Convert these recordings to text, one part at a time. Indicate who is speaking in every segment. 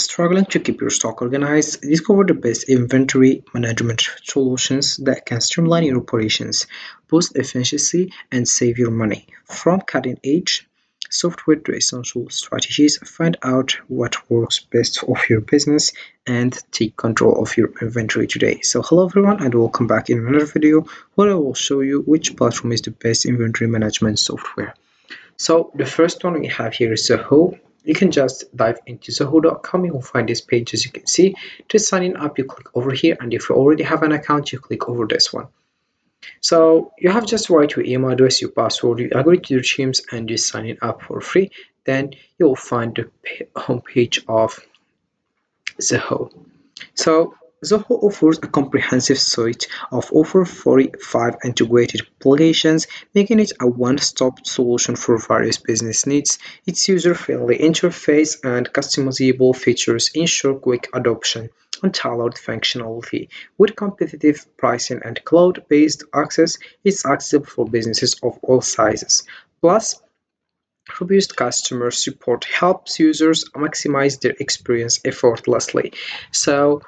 Speaker 1: Struggling to keep your stock organized? Discover the best inventory management solutions that can streamline your operations, boost efficiency, and save your money. From cutting edge software to essential strategies, find out what works best for your business and take control of your inventory today. So, hello everyone, and welcome back in another video where I will show you which platform is the best inventory management software. So the first one we have here is Zoho. You can just dive into zoho.com. You will find this page, as you can see. To sign in up, you click over here, and if you already have an account, you click over this one. So you have just write your email address, your password, you agree to your terms, and you sign in up for free. Then you will find the homepage of Zoho. So Zoho offers a comprehensive suite of over 45 integrated applications, making it a one-stop solution for various business needs. Its user-friendly interface and customizable features ensure quick adoption and tailored functionality. With competitive pricing and cloud-based access, it's accessible for businesses of all sizes. Plus, robust customer support helps users maximize their experience effortlessly. So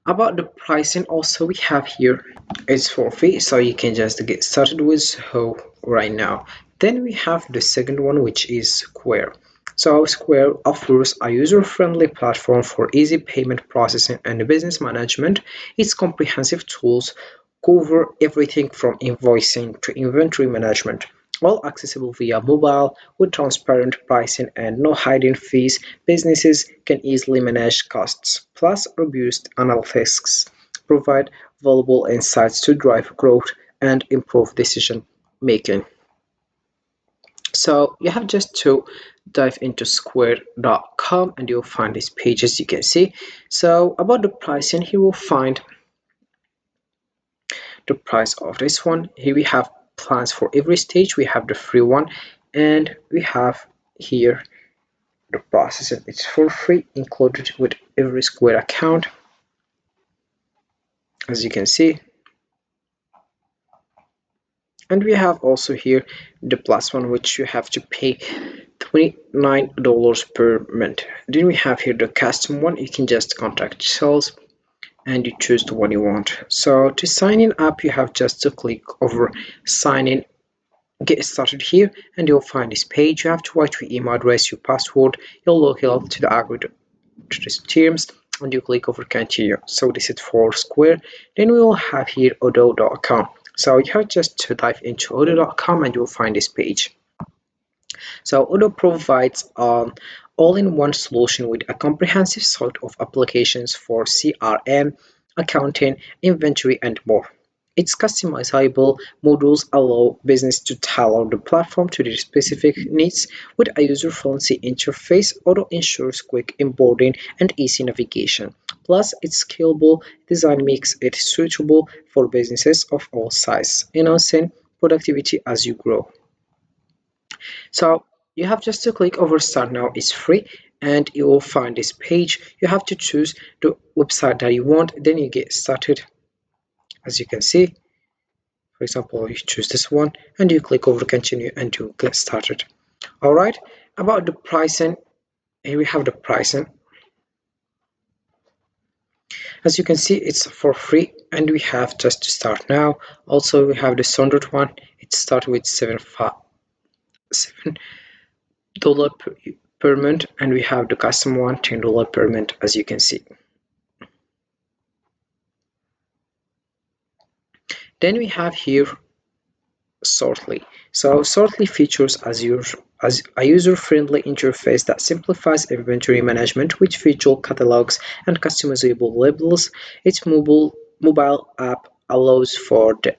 Speaker 1: about the pricing also we have here, it's for free, so you can just get started with Zoho right now. Then we have the second one, which is Square. So Square offers a user-friendly platform for easy payment processing and business management. Its comprehensive tools cover everything from invoicing to inventory management, all accessible via mobile. With transparent pricing and no hidden fees, businesses can easily manage costs. Plus, robust analytics provide valuable insights to drive growth and improve decision making. So you have just to dive into square.com and you'll find this page, as you can see. So about the pricing, here we'll find the price of this one. Here we have plans for every stage. We have the free one, and we have here the processing. It's for free, included with every Square account, as you can see. And we have also here the plus one, which you have to pay $29 per month. Then we have here the custom one. You can just contact sales and you choose the one you want. So to sign in up, you have just to click over sign in, get started here, and you'll find this page. You have to write your email address, your password, you'll log in to the agreed to the terms, and you click over continue. So this is for Square. Then we will have here odo.com. So you have just to dive into odo.com and you'll find this page. So Odoo provides an all-in-one solution with a comprehensive suite of applications for CRM, accounting, inventory, and more. Its customizable modules allow business to tailor the platform to their specific needs. With a user-friendly interface, Odoo ensures quick onboarding and easy navigation. Plus, its scalable design makes it suitable for businesses of all sizes, enhancing productivity as you grow. So you have just to click over start now. It's free, and you will find this page. You have to choose the website that you want, then you get started. As you can see, for example, you choose this one and you click over continue and you get started. All right, about the pricing, here we have the pricing. As you can see, it's for free, and we have just to start now. Also, we have the standard one. It starts with $7 per month, and we have the custom one, $10 per month, as you can see. Then we have here Sortly. So Sortly features as a user-friendly interface that simplifies inventory management with visual catalogs and customizable labels. Its mobile app allows for the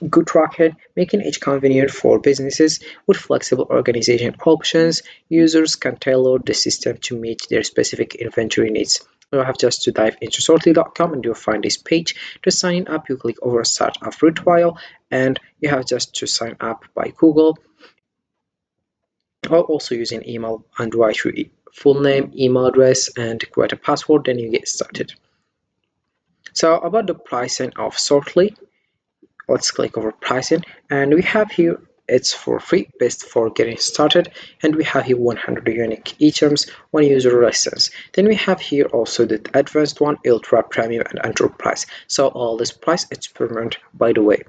Speaker 1: good tracking, making it convenient for businesses. With flexible organization options, users can tailor the system to meet their specific inventory needs. You have just to dive into sortly.com and you'll find this page. To sign up, you click over start a free trial, and you have just to sign up by Google or also using email and write your full name, email address, and create a password. Then you get started. So about the pricing of Sortly, let's click over pricing, and we have here it's for free, best for getting started. And we have here 100 unique e-terms, one user license. Then we have here also the advanced one, ultra, premium, and enterprise. So all this price, it's permanent, by the way.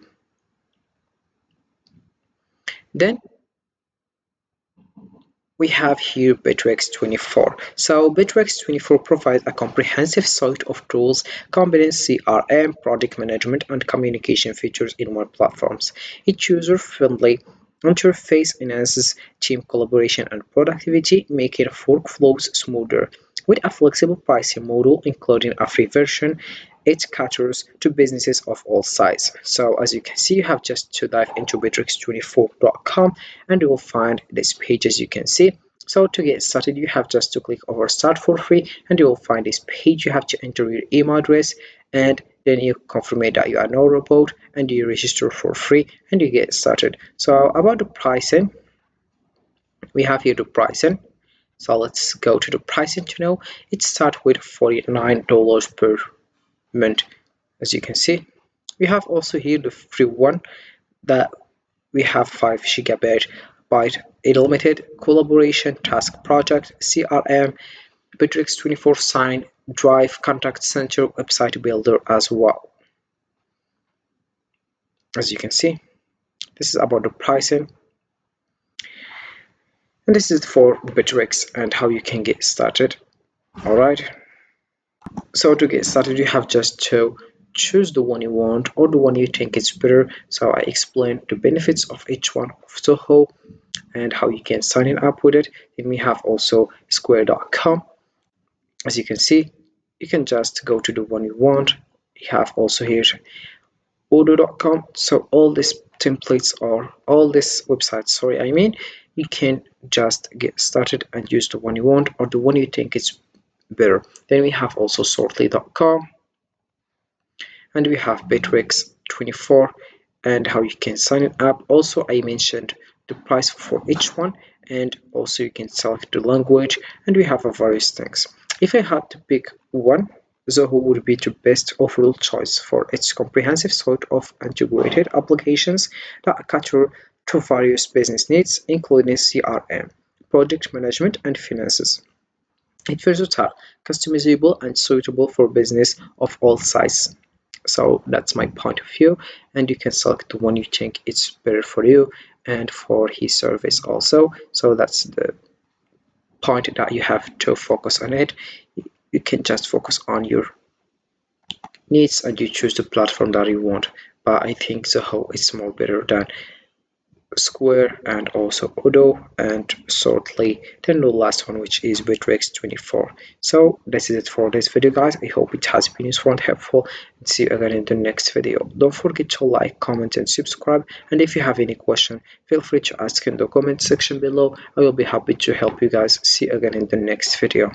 Speaker 1: Then we have here Bittrex 24. So Bittrex 24 provides a comprehensive suite of tools combining CRM, project management, and communication features in one platform. Its user-friendly interface enhances team collaboration and productivity, making workflows smoother. With a flexible pricing model, including a free version, it caters to businesses of all sizes. So as you can see, you have just to dive into bittrex24.com and you will find this page as you can see. So to get started, you have just to click over start for free and you will find this page. You have to enter your email address and then you confirm that you are now a robot and you register for free and you get started. So about the pricing, we have here the pricing. So let's go to the pricing to know. It starts with $49 per month. As you can see, we have also here the free one that we have 5 gigabyte unlimited collaboration, task project, CRM, Bittrex 24 sign, drive, contact center, website builder as well. As you can see, this is about the pricing. And this is for Bittrex and how you can get started. Alright. So to get started, you have just to choose the one you want or the one you think is better. So I explained the benefits of each one of Zoho and how you can sign up with it. Then we have also square.com. As you can see, you can just go to the one you want. You have also here odo.com. So all these templates or all these websites, sorry, I mean, you can just get started and use the one you want or the one you think is better. Then we have also sortly.com and we have Bittrex 24 and how you can sign it up. Also, I mentioned the price for each one and also you can select the language and we have a various things. If I had to pick one, Zoho would be the best overall choice for its comprehensive suite of integrated applications that cater to various business needs, including CRM, project management, and finances. It's versatile, customizable, and suitable for business of all sizes. So that's my point of view, and you can select the one you think it's better for you and for his service also. So that's the point that you have to focus on it. You can just focus on your needs and you choose the platform that you want. But I think Zoho is more better than Square and also Odo and shortly then the last one, which is Bittrex 24. So this is it for this video, guys. I hope it has been useful and helpful, and see you again in the next video. Don't forget to like, comment, and subscribe, and if you have any question, feel free to ask in the comment section below. I will be happy to help you guys. See you again in the next video.